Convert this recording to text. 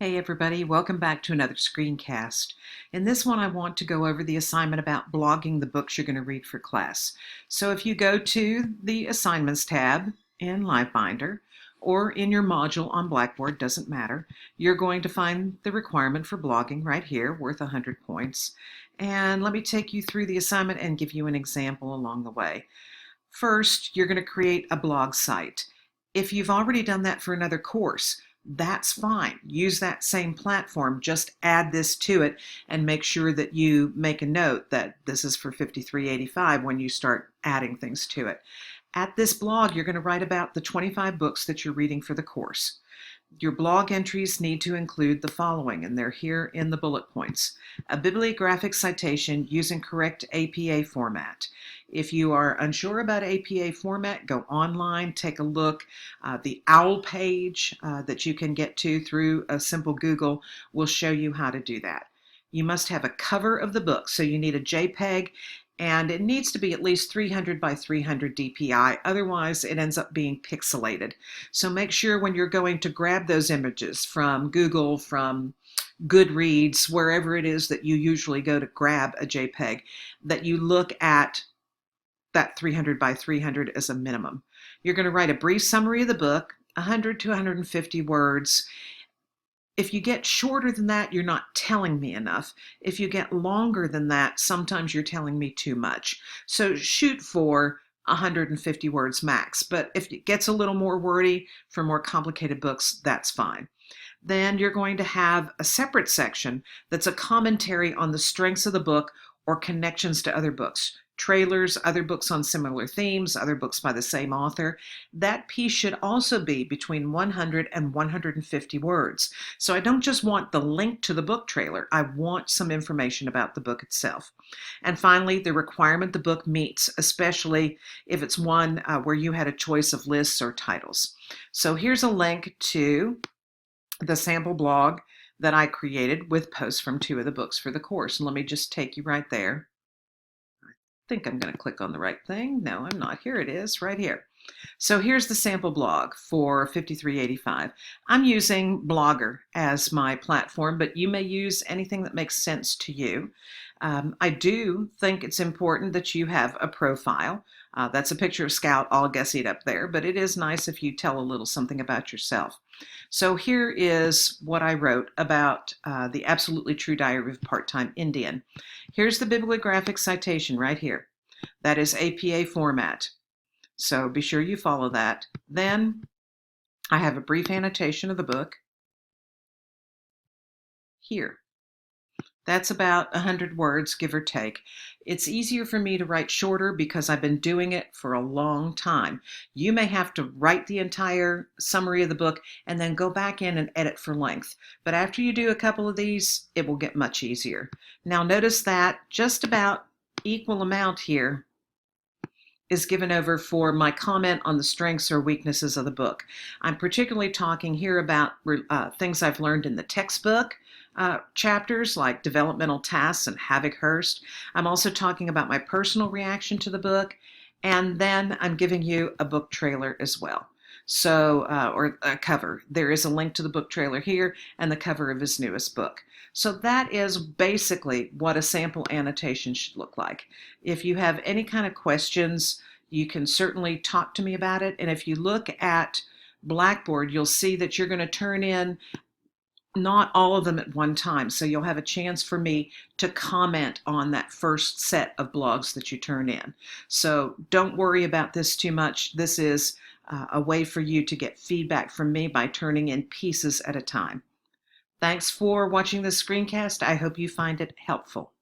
Hey everybody, welcome back to another screencast. In this one I want to go over the assignment about blogging the books you're going to read for class. So if you go to the Assignments tab in LiveBinder or in your module on Blackboard, doesn't matter, you're going to find the requirement for blogging right here, worth 100 points. And let me take you through the assignment and give you an example along the way. First, you're going to create a blog site. If you've already done that for another course, that's fine. Use that same platform, just add this to it and make sure that you make a note that this is for 5385 when you start adding things to it. At this blog, you're going to write about the 25 books that you're reading for the course. Your blog entries need to include the following, and they're here in the bullet points. A bibliographic citation using correct APA format. If you are unsure about APA format, go online, take a look. The OWL page that you can get to through a simple Google will show you how to do that. You must have a cover of the book, so you need a JPEG, and it needs to be at least 300 by 300 DPI, otherwise it ends up being pixelated. So make sure when you're going to grab those images from Google, from Goodreads, wherever it is that you usually go to grab a JPEG, that you look at that 300 by 300 as a minimum. You're going to write a brief summary of the book, 100 to 150 words. If you get shorter than that, you're not telling me enough. If you get longer than that, sometimes you're telling me too much. So shoot for 150 words max, but if it gets a little more wordy for more complicated books, that's fine. Then you're going to have a separate section that's a commentary on the strengths of the book or connections to other books. Trailers, other books on similar themes, other books by the same author. That piece should also be between 100 and 150 words. So I don't just want the link to the book trailer, I want some information about the book itself. And finally, the requirement the book meets, especially if it's one where you had a choice of lists or titles. So here's a link to the sample blog that I created with posts from 2 of the books for the course. And let me just take you right there. I think I'm going to click on the right thing. No, I'm not. Here it is, right here. So here's the sample blog for 5385. I'm using Blogger as my platform, but you may use anything that makes sense to you. I do think it's important that you have a profile. That's a picture of Scout all gussied up there, but it is nice if you tell a little something about yourself. So here is what I wrote about the Absolutely True Diary of a Part-Time Indian. Here's the bibliographic citation right here. That is APA format. So be sure you follow that. Then I have a brief annotation of the book here. That's about 100 words, give or take. It's easier for me to write shorter because I've been doing it for a long time. You may have to write the entire summary of the book and then go back in and edit for length. But after you do a couple of these, it will get much easier. Now notice that just about equal amount here is given over for my comment on the strengths or weaknesses of the book. I'm particularly talking here about things I've learned in the textbook chapters like developmental tasks and Havoc-Hearst. I'm also talking about my personal reaction to the book, and then I'm giving you a book trailer as well. So, or a cover. There is a link to the book trailer here and the cover of his newest book. So that is basically what a sample annotation should look like. If you have any kind of questions, you can certainly talk to me about it. And if you look at Blackboard, you'll see that you're going to turn in not all of them at one time. So you'll have a chance for me to comment on that first set of blogs that you turn in. So don't worry about this too much. This is a way for you to get feedback from me by turning in pieces at a time. Thanks for watching this screencast. I hope you find it helpful.